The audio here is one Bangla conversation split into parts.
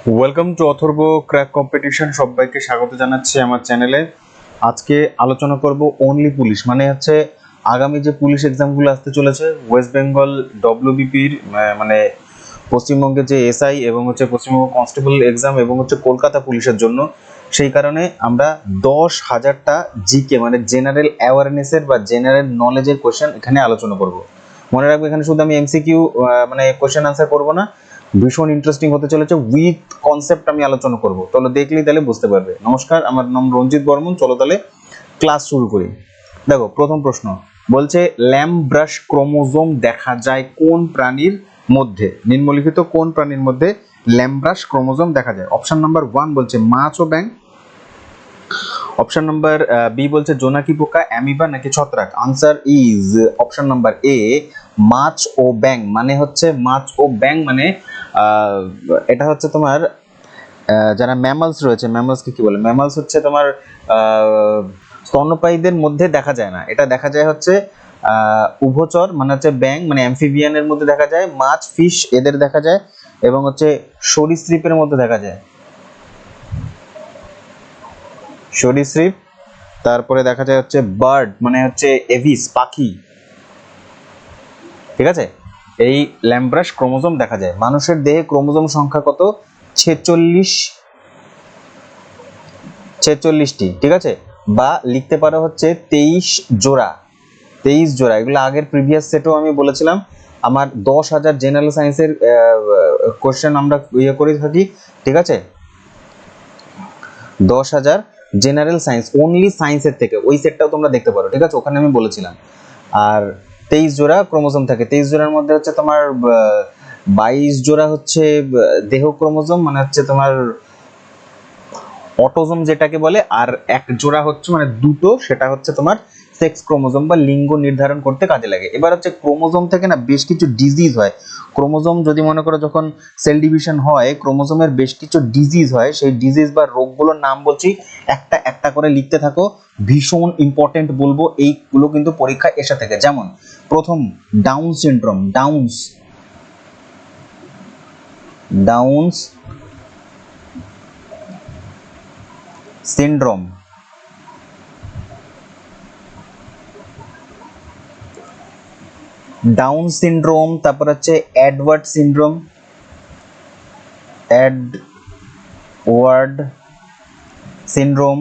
Welcome to Atharva crack competition. সবাইকে স্বাগত জানাচ্ছি আমার চ্যানেলে। আজকে আলোচনা করব অনলি পুলিশ, মানে হচ্ছে আগামী যে পুলিশ এক্সামগুলো আসতে চলেছে ওয়েস্ট বেঙ্গল ডব্লিউবিপির, মানে পশ্চিমবঙ্গের যে এসআই এবং হচ্ছে পশ্চিমবঙ্গ কনস্টেবল এক্সাম এবং হচ্ছে কলকাতা পুলিশের জন্য। সেই কারণে আমরা 10,000টা জিকে মানে জেনারেল অ্যাওয়ারনেসের বা জেনারেল নলেজের কোশ্চেন এখানে আলোচনা করব। মনে রাখবে এখানে শুধু আমি এমসিকিউ মানে কোশ্চেন আনসার করব না, ভীষণ ইন্টারেস্টিং হতে চলেছে, উইথ কনসেপ্ট আমি আলোচনা করব। চলো দেখলেই তাহলে বুঝতে পারবে। নমস্কার, আমার নাম রঞ্জিত বর্মন। চলো তাহলে ক্লাস শুরু করি। দেখো, প্রথম প্রশ্ন বলছে ল্যাম্ব ব্রাশ ক্রোমোজোম দেখা যায় কোন প্রাণীর মধ্যে? নিম্নলিখিত কোন প্রাণীর মধ্যে ল্যাম্ব ব্রাশ ক্রোমোজোম দেখা যায়? অপশন নাম্বার 1 বলছে মাছ ও ব্যাঙ। অপশন নাম্বার বি বলছে জোনাকি পোকা, অ্যামিবা নাকি ছত্রাক। Answer is option number A, মাছ ও ব্যাঙ। মানে হচ্ছে মাছ ও ব্যাঙ মানে এটা হচ্ছে তোমার যারা ম্যামালস রয়েছে, ম্যামালসকে কি বলে? ম্যামালস হচ্ছে তোমার স্তন্যপায়ীদের মধ্যে দেখা যায় না, এটা দেখা যায় হচ্ছে উভচর মানে হচ্ছে ব্যাঙ মানে অ্যামফিবিয়ানের মধ্যে দেখা যায়, মাছ ফিশ এদের দেখা যায়, এবং হচ্ছে সরীসৃপের মধ্যে দেখা যায়, সরীসৃপ। তারপরে দেখা যায় হচ্ছে বার্ড মানে হচ্ছে এভিস পাখি। ঠিক আছে, এই ল্যাম্ব্রাশ ক্রোমোজোম দেখা যায়। মানুষের দেহে ক্রোমোজোম সংখ্যা কত? 46টি। ঠিক আছে, বা লিখতে পারো হচ্ছে 23 জোড়া। 23 জোড়া, এগুলো আগের প্রিভিয়াস সেটও আমি বলেছিলাম। আমার 10,000 জেনারেল সায়েন্সের কোশ্চেন আমরা ইয়ে করে থাকি। ঠিক আছে, 10,000 জেনারেল সায়েন্স অনলি সায়েন্সের থেকে, ওই সেটটাও তোমরা দেখতে পারো। ঠিক আছে, ওখানে আমি বলেছিলাম। আর 23 জোড়া ক্রোমোজোম থাকে। 23 জোড়ার মধ্যে হচ্ছে তোমার 22 জোড়া হচ্ছে দেহ ক্রোমোজোম মানে হচ্ছে তোমার অটোজোম যেটাকে বলে, আর এক জোড়া হচ্ছে মানে দুটো, সেটা হচ্ছে তোমার সেক্স ক্রোমোজোম বা লিঙ্গ নির্ধারণ করতে কাজে লাগে। এবার হচ্ছে ক্রোমোজোম থেকে না বেশ কিছু ডিজিজ হয়। ক্রোমোজোম যদি মনে করো যখন সেল ডিভিশন হয়, ক্রোমোজোমের বেশ কিছু ডিজিজ হয়। সেই ডিজিজ বা রোগগুলোর নাম বলছি, একটা একটা করে লিখতে থাকো, ভীষণ ইম্পর্টেন্ট বলবো। এইগুলো কিন্তু পরীক্ষায় এসে থাকে। যেমন প্রথম down syndrome, downs syndrome, down syndrome. তারপর হচ্ছে এডওয়ার্ড সিনড্রোম, এডওয়ার্ড সিনড্রোম।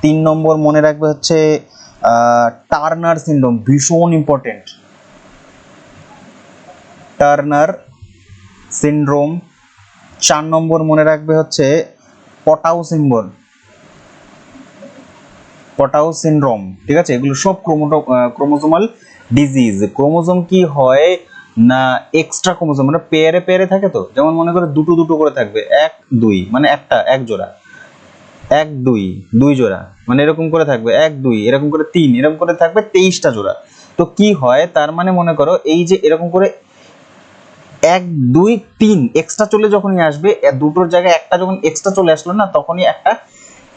3 নম্বর মনে রাখবে হচ্ছে টার্নার সিনড্রোম, ভীষণ ইম্পর্টেন্ট, টার্নার সিনড্রোম। 4 নম্বর মনে রাখবে হচ্ছে পটাউ সিনড্রোম, পটাউ সিনড্রোম। ঠিক আছে, এগুলো সব ক্রোমোজোমাল ডিজিজ। ক্রোমোজোম কি হয় না, এক্সট্রা ক্রোমোজোম মানে পেয়ারে পেয়ারে থাকে। তো যেমন মনে করে দুটো দুটো করে থাকবে, 1 2 মানে একটা এক জোড়া, 1 2 2 জোড়া, মানে এরকম করে থাকবে 1 2 এরকম করে 3 এরকম করে থাকবে 23টা জোড়া। তো কি হয় তার মানে মনে করো এই যে এরকম করে 1 2 3 এক্সট্রা চলে যখনই আসবে, দুটোর জায়গায় একটা যখন এক্সট্রা চলে আসলো না, তখনই একটা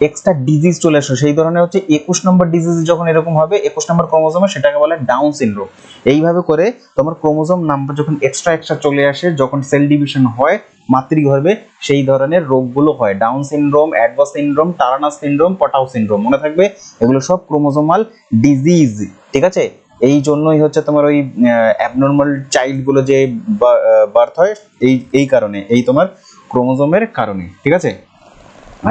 এক্সট্রা ডিজিজ চলে আসলো। সেই ধরনের হচ্ছে 21 নম্বর ডিজিজ যখন এরকম হবে 21 নম্বর ক্রোমোজোমে, সেটাকে বলে ডাউন সিনড্রোম। এইভাবে করে তোমার ক্রোমোজোম নাম্বার যখন এক্সট্রা এক্সট্রা চলে আসে, যখন সেল ডিভিশন হয় মাতৃগর্ভে, সেই ধরনের রোগগুলো হয়। Down syndrome, Edward syndrome, Turner syndrome, Patau syndrome. মনে থাকবে এগুলো সব ক্রোমোজোমাল ডিজিজ। ঠিক আছে, এই জন্যই হচ্ছে তোমার ওই অ্যাবনর্মাল চাইল্ড গুলো যে বার্থ হয়, এই কারণে, এই তোমার ক্রোমোজোমের কারণে। ঠিক আছে,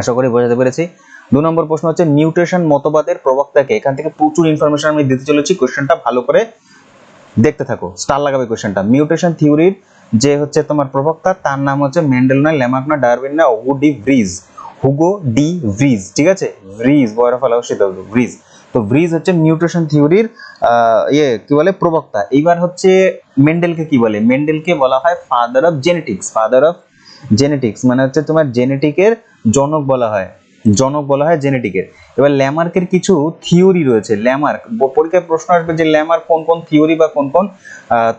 আশা করি বোঝাতে পেরেছি। 2 নম্বর প্রশ্ন হচ্ছে মিউটেশন মতবাদের প্রবক্তাকে। এখান থেকে প্রচুর ইনফরমেশন আমি দিতে চলেছি, কোশ্চেনটা ভালো করে দেখতে থাকো, স্টার লাগাবে কোশ্চেনটা। মিউটেশন থিওরির যে হচ্ছে তোমার প্রবক্তা, তার নাম হচ্ছে মেন্ডেল নয়, ল্যামার্ক না, ডারউইন না, হুগো ডি ভ্রিজ। ঠিক আছে, ভ্রিজ বয়রা ফেলাওসিত ভ্রিজ। তো ভ্রিজ হচ্ছে মিউটেশন থিওরির কি বলে প্রবক্তা। এইবার হচ্ছে মেন্ডেলকে কি বলে? মেন্ডেলকে বলা হয় father of genetics, father of genetics মানে হচ্ছে তোমার জেনেটিকের জনক বলা হয়, জনক বলা হয় জেনেটিকের। এবার ল্যামার্কের কিছু থিওরি রয়েছে। ল্যামার্ক পরীক্ষায় প্রশ্ন আসবে যে ল্যামার্ক কোন কোন থিওরি বা কোন কোন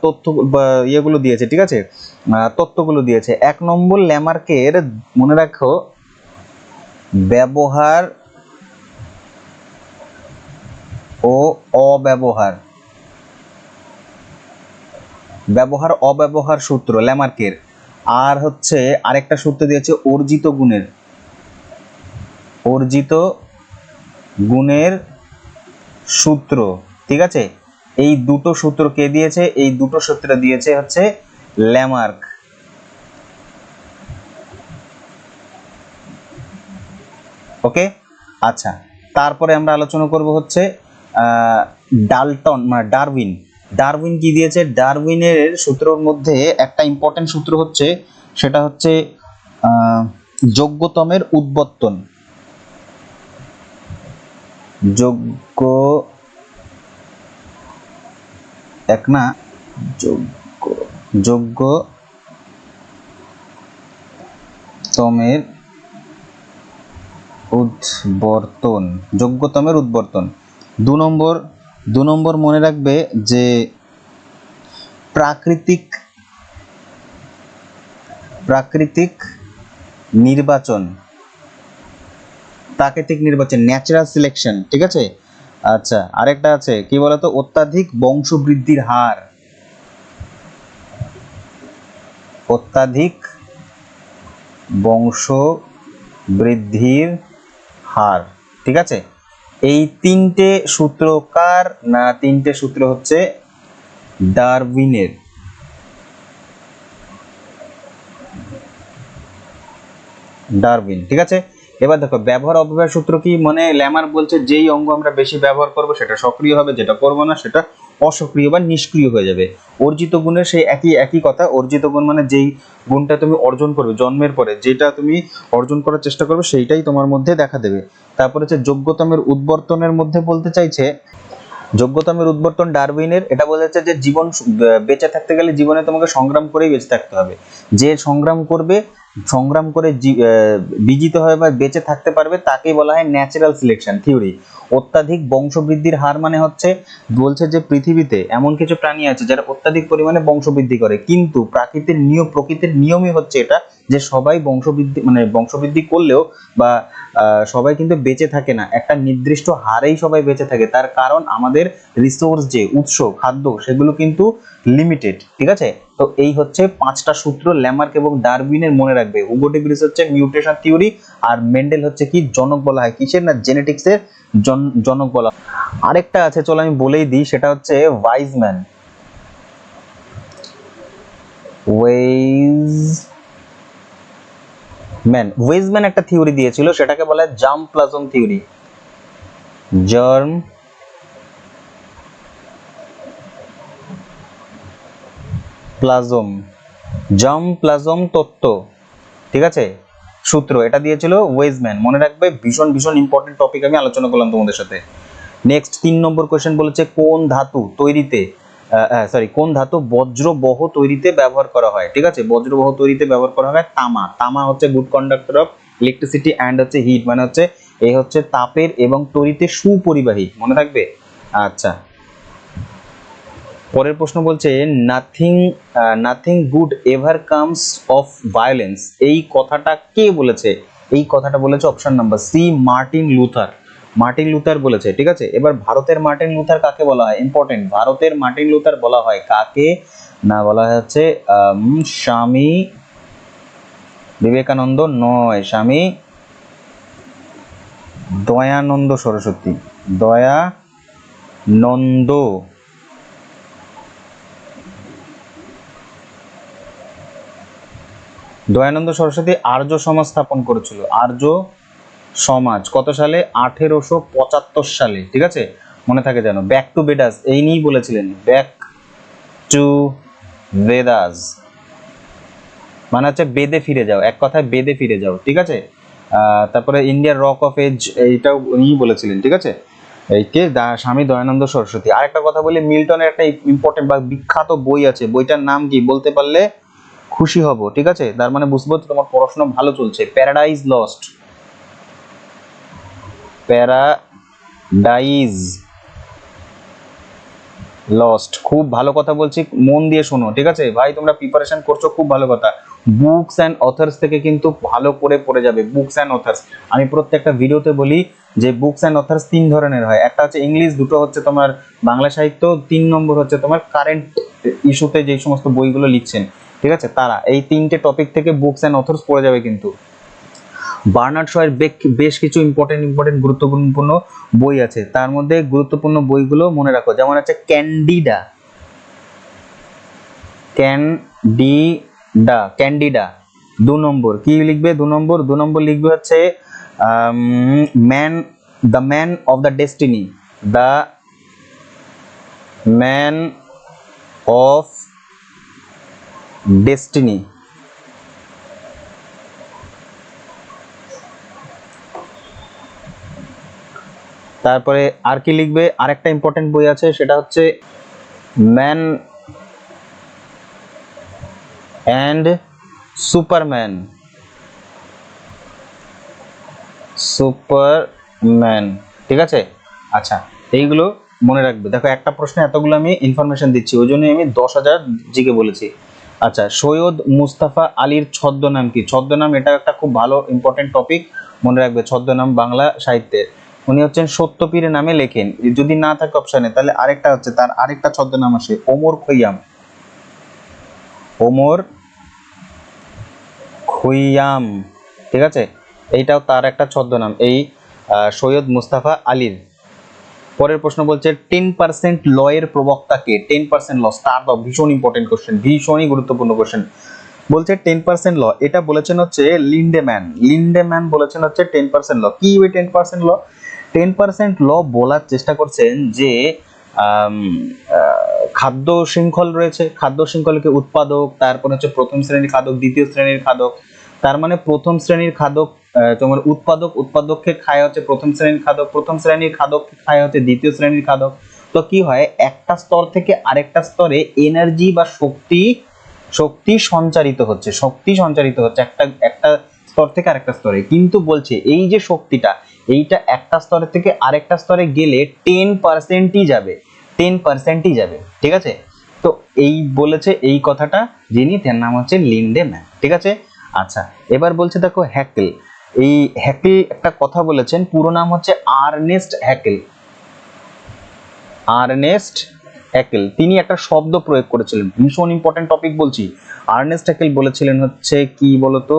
তথ্য বা ইয়েগুলো দিয়েছে। ঠিক আছে, তথ্যগুলো দিয়েছে। 1 নম্বর ল্যামার্কের মনে রাখো ব্যবহার ও অব্যবহার, ব্যবহার অব্যবহার সূত্র ল্যামার্কের। আর হচ্ছে আরেকটা সূত্র দিয়েছে অর্জিত গুণের সূত্র, ঠিক আছে। এই দুটো সূত্র কে দিয়েছে? এই দুটো সূত্র দিয়েছে হচ্ছে ল্যামার্ক। ওকে, আচ্ছা, তারপরে আমরা আলোচনা করব হচ্ছে ডালটন মানে ডারউইন কি দিয়েছে? ডারউইনের সূত্রের মধ্যে একটা ইম্পর্টেন্ট সূত্র হচ্ছে, সেটা হচ্ছে যোগ্যতমের উদ্বর্তন। যোগ্যতমের উদ্বর্তন। দু নম্বর মনে রাখবে যে প্রাকৃতিক নির্বাচন, ন্যাচারাল সিলেকশন, ঠিক আছে। আচ্ছা, আরেকটা আছে কি বলতো? অত্যাধিক বংশবৃদ্ধির হার, ঠিক আছে। এই তিনটে সূত্র কার? না, তিনটে সূত্র হচ্ছে ডারউইনের। ঠিক আছে। এবার দেখো ব্যবহার অপব্যয় সূত্র কি? মানে ল্যামার বলছে যেই অঙ্গ আমরা বেশি ব্যবহার করব সেটা সক্রিয় হবে, যেটা করব না সেটা অসক্রিয় বা নিষ্ক্রিয় হয়ে যাবে। অর্জিত গুণের সেই একই কথা। অর্জিত গুণ মানে যেই গুণটা তুমি অর্জন করবে জন্মের পরে, যেটা তুমি অর্জন করার চেষ্টা করবে সেইটাই তোমার মধ্যে দেখা দেবে। তারপরে হচ্ছে যোগ্যতমের উদ্বর্তনের মধ্যে বলতে চাইছে যোগ্যতমের উদ্বর্তন ডারউইনের। এটা বলেছে যে জীবন বেঁচে থাকতে গেলে জীবনে তোমাকে সংগ্রাম করেই বেঁচে থাকতে হবে। যে সংগ্রাম করে বিজিত হয় বা বেঁচে থাকতে পারবে তাকেই বলা হয় ন্যাচারাল সিলেকশন থিওরি। অত্যাধিক বংশবৃদ্ধির হার মানে হচ্ছে বলছে যে পৃথিবীতে এমন কিছু প্রাণী আছে যারা অত্যাধিক পরিমাণে বংশবৃদ্ধি করে, কিন্তু প্রকৃতির নিয়মই হচ্ছে এটা যে সবাই বংশবৃদ্ধি করলেও বা সবাই কিন্তু বেঁচে থাকে না, একটা নির্দিষ্ট হারেই সবাই বেঁচে থাকে। তার কারণ আমাদের রিসোর্স যে উৎস খাদ্য সেগুলো কিন্তু লিমিটেড, ঠিক আছে। তো এই হচ্ছে পাঁচটা সূত্র ল্যামার্ক এবং ডারউইনের, মনে রাখবে। হুগো ডি ভিস হচ্ছে মিউটেশন থিওরি, আর মেন্ডেল হচ্ছে কি জনক বলা হয় কিসের? না, জেনেটিক্সের জনক বলা হয়। আরেকটা আছে, চলো আমি বলেই দিই, সেটা হচ্ছে ওয়েইজম্যান একটা থিওরি দিয়েছিল, সেটাকে বলা হয় germ plasm theory. Germ plasm তত্ত্ব, ঠিক আছে, সূত্র এটা দিয়েছিল ওয়েইজম্যান। মনে রাখবে, ভীষণ ইম্পর্টেন্ট টপিক আমি আলোচনা করলাম তোমাদের সাথে। নেক্সট 3 নম্বর কোশ্চেন বলেছে কোন ধাতু বজ্রবহ তৈরিতে ব্যবহার করা হয়, ঠিক আছে। বজ্রবহ তৈরিতে ব্যবহার করা হয় তামা হচ্ছে good conductor of electricity and হচ্ছে হিট, মানে হচ্ছে এই হচ্ছে তাপের এবং তড়িতে সুপরিবাহী, মনে থাকবে। আচ্ছা, পরের প্রশ্ন বলছে nothing good ever comes of violence. এই কথাটা কে বলেছে? এই কথাটা বলেছে option number C, Martin Luther বলেছে, ঠিক আছে। এবার ভারতের মার্টিন লুথার কাকে বলা হয়? ইম্পর্টেন্ট, ভারতের মার্টিন লুথার বলা হয় কাকে? না, বলা হচ্ছে স্বামী বিবেকানন্দ নয়, স্বামী দয়ানন্দ সরস্বতী। দয়ানন্দ সরস্বতী আর্য সমাজ স্থাপন করেছিল। আর্য সমাজ কত সালে? 1875 সালে, ঠিক আছে, মনে থাকে যেন। ব্যাক টু বেদাস এই নিয়েই বলেছিলেন, ব্যাক টু বেদাস মানে হচ্ছে বেদে ফিরে যাও, এক কথায় বেদে ফিরে যাও, ঠিক আছে। তারপরে ইন্ডিয়ার রক অফ এজ এইটাও উনিই বলেছিলেন, ঠিক আছে। এই কে? স্বামী দয়ানন্দ সরস্বতী। আরেকটা কথা বলি, মিল্টনের একটা ইম্পর্টেন্ট বা বিখ্যাত বই আছে, বইটার নাম কি বলতে পারলে খুশি হব, ঠিক আছে। তার মানে বুঝবো তোমার পড়াশোনা ভালো চলছে। প্যারাডাইজ লস্ট, খুব ভালো কথা বলছি, মন দিয়ে শোনো, ঠিক আছে ভাই। তোমরা প্রিপারেশন করছো, খুব ভালো কথা। বুকস অ্যান্ড অথার্স থেকে কিন্তু ভালো করে পড়ে যাবে। বুকস অ্যান্ড অথার্স আমি প্রত্যেকটা ভিডিওতে বলি যে বুকস অ্যান্ড অথার্স 3 ধরনের হয়। একটা হচ্ছে ইংলিশ, দুটো হচ্ছে তোমার বাংলা সাহিত্য, 3 নম্বর হচ্ছে তোমার কারেন্ট ইস্যুতে যে সমস্ত বইগুলো লিখছেন। ঠিক আছে, তারা এই তিনটে টপিক থেকে বুকস অ্যান্ড অথর্স পড়ে যাবে কিন্তু। বার্নার্ড শয়ের বেশ কিছু ইম্পর্টেন্ট গুরুত্বপূর্ণ বই আছে, তার মধ্যে গুরুত্বপূর্ণ বইগুলো মনে রাখো, যেমন আছে ক্যান্ডিডা, ক্যান্ডিডা 2 নম্বর কি লিখবে, 2 নম্বর লিখবে হচ্ছে the man of the destiny, the man of destiny. তারপরে আর কি লিখবে, আরেকটা ইম্পর্টেন্ট বই আছে, সেটা হচ্ছে ম্যান অ্যান্ড সুপারম্যান, ঠিক আছে। আচ্ছা, এইগুলো মনে রাখবে। দেখো একটা প্রশ্নে এতগুলো আমি ইনফরমেশন দিচ্ছি, ওই জন্য আমি 10,000 জিকে বলেছি। আচ্ছা, সৈয়দ মুস্তাফা আলীর ছদ্মনাম কি? ছদ্মনাম, এটা একটা খুব ভালো ইম্পর্টেন্ট টপিক, মনে রাখবে। ছদ্মনাম বাংলা সাহিত্যের, উনি হচ্ছেন সত্যপীর নামে লেখেন। যদি না থাকে অপশনে, তাহলে আরেকটা হচ্ছে, তার আরেকটা ছদ্মনাম আসে ওমর খৈয়াম, ওমর খৈয়াম, ঠিক আছে, এইটাও তার একটা ছদ্মনাম, এই সৈয়দ মুস্তাফা আলীর। পরের প্রশ্ন বলছে 10% ল এর প্রবক্তা কে? 10% ল, স্টার্ট অফ, ভীষণ ইম্পর্টেন্ট কোশ্চেন, ভীষণই গুরুত্বপূর্ণ কোশ্চেন। বলছে 10% ল, এটা বলেছেন হচ্ছে লিন্ডেম্যান বলেছেন হচ্ছে 10% ল। কি ওই 10% ল? 10% ল বলার চেষ্টা করছেন যে খাদ্য শৃঙ্খল রয়েছে, খাদ্য শৃঙ্খলকে উৎপাদক, তারপর হচ্ছে প্রথম শ্রেণীর খাদক, দ্বিতীয় শ্রেণীর খাদক, তার মানে প্রথম শ্রেণীর খাদক তোমার উৎপাদককে খায় হচ্ছে প্রথম শ্রেণীর খাদক, প্রথম শ্রেণীর খাদককে খায় হচ্ছে দ্বিতীয় শ্রেণীর খাদক। তো কি হয়, একটা স্তর থেকে আরেকটা স্তরে এনার্জি বা শক্তি সঞ্চারিত হচ্ছে, একটা স্তর থেকে আরেকটা স্তরে। কিন্তু বলছে এই যে শক্তিটা, এইটা একটা স্তর থেকে আরেকটা স্তরে গেলে 10%ই যাবে, 10%ই যাবে, ঠিক আছে। তো এই বলেছে এই কথাটা যিনি, তার নাম হচ্ছে লিন্ডেম্যান, ঠিক আছে। আচ্ছা, এবার বলছে দেখো হ্যাকেল, এই হ্যাকেল একটা কথা বলেছেন, পুরো নাম হচ্ছে আর্নেস্ট হ্যাকেল। তিনি একটা শব্দ প্রয়োগ করেছিলেন, ভীষণ ইম্পর্টেন্ট টপিক বলছি। আর্নেস্ট হ্যাকেল বলেছিলেন হচ্ছে কি বলতো,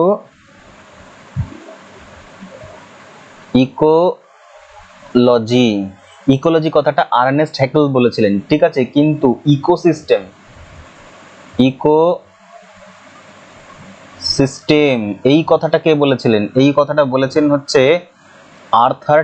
ইকোলজি কথাটা আর্নেস্ট হ্যাকেল বলেছিলেন, ঠিক আছে। কিন্তু ইকোসিস্টেম এই কথাটা কে বলেছিলেন? এই কথাটা বলেছেন হচ্ছে আর্থার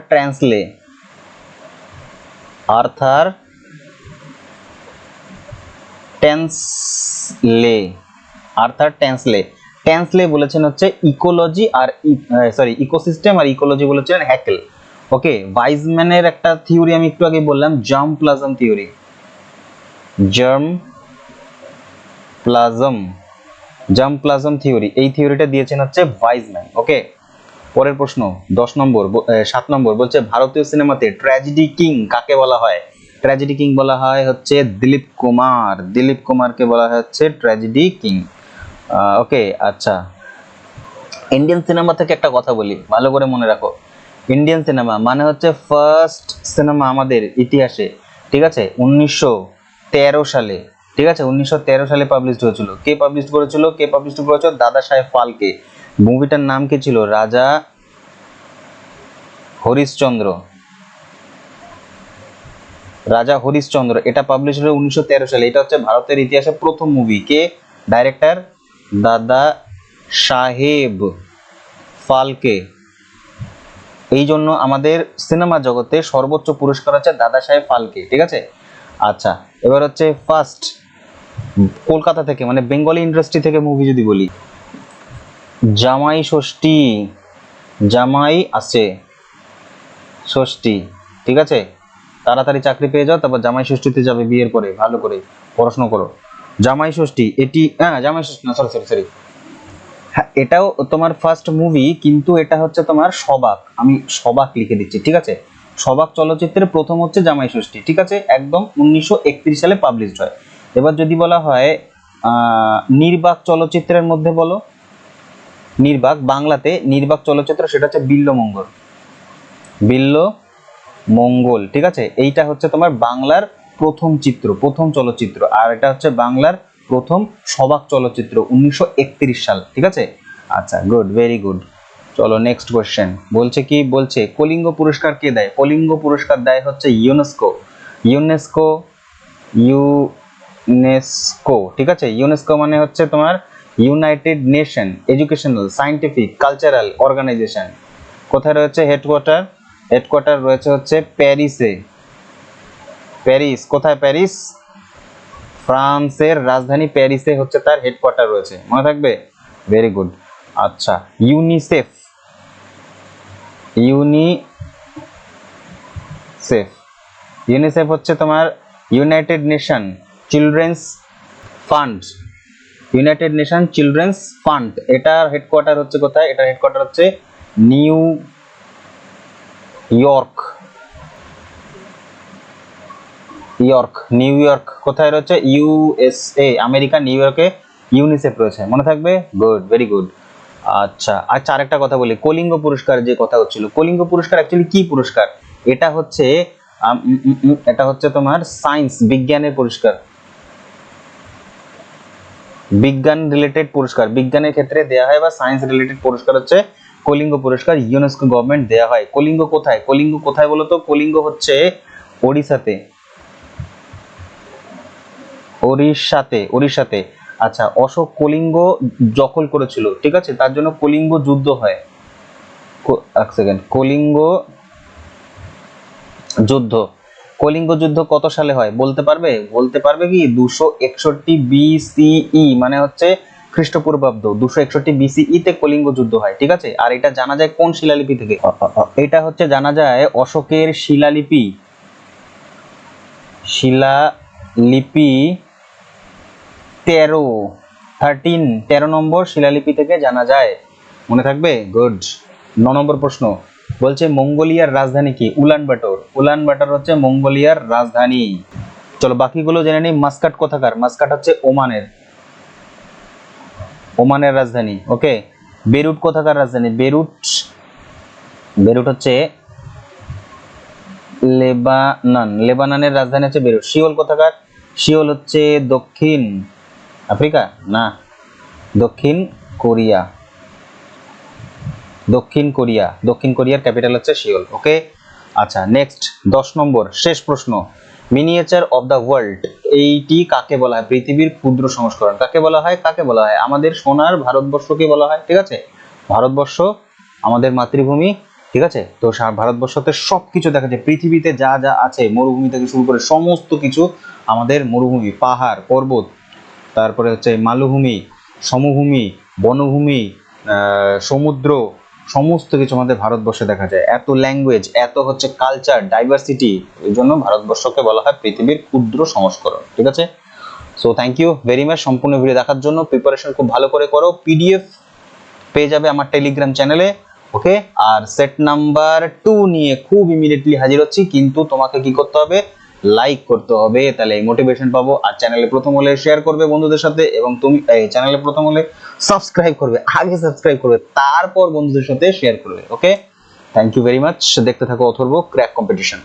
ট্যান্সলে বলেছেন হচ্ছে ইকোলজি আর ইকোসিস্টেম, আর ইকোলজি বলেছিলেন হ্যাকেল। ওকে, ভাইজম্যানের একটা থিওরি আমি একটু আগে বললাম, জার্ম প্লাজম থিওরি, এই থিওরিটা দিয়েছেন হচ্ছে ভাইজম্যান। ওকে, পরের প্রশ্ন 7 নম্বর বলছে ভারতীয় সিনেমাতে ট্র্যাজেডি কিং কাকে বলা হয়? ট্র্যাজেডি কিং বলা হয় হচ্ছে দিলীপ কুমারকে বলা হয় হচ্ছে ট্র্যাজেডি কিং। ওকে, আচ্ছা, ইন্ডিয়ান সিনেমা থেকে একটা কথা বলি, ভালো করে মনে রাখো। ইন্ডিয়ান সিনেমা মানে হচ্ছে ফার্স্ট সিনেমা আমাদের ইতিহাসে, ঠিক আছে, 1913 সালে, ঠিক আছে, 1913 সালে পাবলিশড হয়েছিল। কে পাবলিশ করেছিল? দাদা সাহেব ফালকে। মুভিটার নাম কি ছিল? রাজা হরিশ্চন্দ্র। এটা পাবলিশ হলো 1913 সালে। এটা হচ্ছে ভারতের ইতিহাসে প্রথম মুভি। কে ডাইরেক্টর? দাদা সাহেব ফালকে। এই জন্য আমাদের সিনেমা জগতে সর্বোচ্চ পুরস্কার হচ্ছে দাদা সাহেব ফালকে, ঠিক আছে। আচ্ছা, এবার হচ্ছে ফার্স্ট কলকাতা থেকে, মানে বেঙ্গলি ইন্ডাস্ট্রি থেকে মুভি যদি বলি, জামাই ষষ্ঠী, ঠিক আছে। তাড়াতাড়ি চাকরি পেয়ে যাও, তারপর জামাই ষষ্ঠীতে যাবে বিয়ের পরে, ভালো করে পড়াশোনা করো। জামাই ষষ্ঠী, এটি জামাই ষষ্ঠী না, সরি, হ্যাঁ, এটাও তোমার ফার্স্ট মুভি, কিন্তু এটা হচ্ছে তোমার সবাক, আমি সবাক লিখে দিচ্ছি, ঠিক আছে। সবাক চলচ্চিত্রের প্রথম হচ্ছে জামাই ষষ্ঠী, ঠিক আছে, একদম 1931 সালে পাবলিশড হয়। এবার যদি বলা হয় নির্বাক চলচ্চিত্রের মধ্যে বলো, বাংলাতে নির্বাক চলচ্চিত্র, সেটা হচ্ছে বিল্লমঙ্গল, ঠিক আছে। এইটা হচ্ছে তোমার বাংলার প্রথম চলচ্চিত্র, আর এটা হচ্ছে বাংলার প্রথম সবাক চলচ্চিত্র 1931 সাল, ঠিক আছে। আচ্ছা, গুড, ভেরি গুড। চলো নেক্সট কোশ্চেন। বলছে কি, বলছে কলিঙ্গ পুরস্কার কে দেয়? কলিঙ্গ পুরস্কার দেয় হচ্ছে ইউনেস্কো। ইউনেস্কো, ইউনেস্কো, ঠিক আছে। ইউনেস্কো মানে হচ্ছে তোমার United Nation educational scientific cultural organisation. কোথায় রয়েছে হেডকোয়ার্টার? হেডকোয়ার্টার রয়েছে হচ্ছে প্যারিসে। প্যারিস, কোথায় প্যারিস? ফ্রান্সের রাজধানী প্যারিসে হচ্ছে তার হেডকোয়ার্টার রয়েছে, মনে থাকবে। Very good. আচ্ছা, ইউনিসেফ, ইউনিসেফ, ইউনিসেফ হচ্ছে তোমার United nation children's fund. United nation children's fund, এটার হেডকোয়ার্টার হচ্ছে কোথায়? এটার হেডকোয়ার্টার হচ্ছে new York. York, new York কোথায় রয়েছে? ইউএসএ, আমেরিকা, নিউ ইয়র্কে ইউনিসেফ রয়েছে, মনে থাকবে। Good, very good. আচ্ছা, আচ্ছা, আরেকটা কথা বলি, কলিঙ্গ পুরস্কার যে কথা হচ্ছিল, কলিঙ্গ পুরস্কার অ্যাকচুয়ালি কি পুরস্কার? এটা হচ্ছে এটা হচ্ছে তোমার সায়েন্স, বিজ্ঞানের পুরস্কার, বিজ্ঞান রিলেটেড পুরস্কার, বিজ্ঞানের ক্ষেত্রে দেয়া হয় বা সায়েন্স রিলেটেড পুরস্কার হচ্ছে কলিঙ্গ পুরস্কার, ইউনেস্কো গভর্নমেন্ট দেয়া হয়। কলিঙ্গ কোথায়? কলিঙ্গ কোথায় বলো তো? কলিঙ্গ হচ্ছে ওড়িশাতে, ওড়িশাতে, ওড়িশাতে। আচ্ছা, অশোক কলিঙ্গ দখল করেছিল, ঠিক আছে, তার জন্য কলিঙ্গ যুদ্ধ হয়। এক সেকেন্ড, কলিঙ্গ যুদ্ধ, কলিঙ্গ যুদ্ধ কত সালে হয় বলতে পারবে? বলতে পারবে কি? 261 বিসিই, মানে হচ্ছে খ্রিস্টপূর্বাব্দ 261 বিসিই তে কলিঙ্গ যুদ্ধ হয়, ঠিক আছে। আর এটা জানা যায় কোন শিলালিপি থেকে? এটা হচ্ছে জানা যায় অশোকের শিলালিপি, শিলালিপি 13 নম্বর শিলালিপি থেকে জানা যায়, মনে থাকবে। গুড। 9 নম্বর প্রশ্ন, বলছে মঙ্গোলিয়ার রাজধানী কি? উলানবাটর। উলানবাটর হচ্ছে মঙ্গোলিয়ার রাজধানী। চলো বাকিগুলো জেনে নিই। মাস্কাট কোথাকার? মাস্কাট হচ্ছে ওমানের, ওমানের রাজধানী। ওকে। বেরুট কোথাকার রাজধানী? বেরুট, বেরুট হচ্ছে লেবানন, লেবাননের রাজধানী হচ্ছে বেরুট। সিওল কোথাকার? সিওল হচ্ছে দক্ষিণ আফ্রিকা, না, দক্ষিণ কোরিয়া, দক্ষিণ কোরিয়া, দক্ষিণ কোরিয়ার ক্যাপিটাল হচ্ছে সিওল। ওকে। আচ্ছা, নেক্সট 10 নম্বর শেষ প্রশ্ন, মিনিয়েচার অফ দ্য ওয়ার্ল্ড, এইটি কাকে বলা হয়? পৃথিবীর ক্ষুদ্র সংস্করণ কাকে বলা হয়? কাকে বলা হয়? আমাদের সোনার ভারতবর্ষকে বলা হয়, ঠিক আছে। ভারতবর্ষ আমাদের মাতৃভূমি, ঠিক আছে। তো ভারতবর্ষতে সবকিছু দেখা যায়, পৃথিবীতে যা যা আছে, মরুভূমি থেকে শুরু করে সমস্ত কিছু আমাদের মরুভূমি, পাহাড় পর্বত, তারপরে হচ্ছে মালভূমি, সমভূমি, বনভূমি, সমুদ্র, সমস্ত কিছু আমাদের ভারতবর্ষে দেখা যায়। এত ল্যাঙ্গুয়েজ, এত হচ্ছে কালচার ডাইভার্সিটি, এই জন্য ভারতবর্ষকে বলা হয় পৃথিবীর ক্ষুদ্র সংস্করণ, ঠিক আছে। So thank you very much সম্পূর্ণ ভিডিও দেখার জন্য। প্রিপারেশন খুব ভালো করে করো, পিডিএফ পেয়ে যাবে আমার টেলিগ্রাম চ্যানেলে। ওকে। আর সেট নাম্বার 2 নিয়ে খুব ইমিডিয়েটলি হাজির হচ্ছি, কিন্তু তোমাকে কি করতে হবে? লাইক করতে হবে, তাহলে মোটিভেশন পাবো। আর চ্যানেলে প্রথম হলে শেয়ার করবে বন্ধুদের সাথে, এবং তুমি চ্যানেলে প্রথম হলে সাবস্ক্রাইব করবে, আগে সাবস্ক্রাইব করবে, তারপর বন্ধুদের সাথে শেয়ার করবে। ওকে, থ্যাংক ইউ ভেরি মাচ। দেখতে থাকো অথর্ব ক্র্যাক কম্পিটিশন।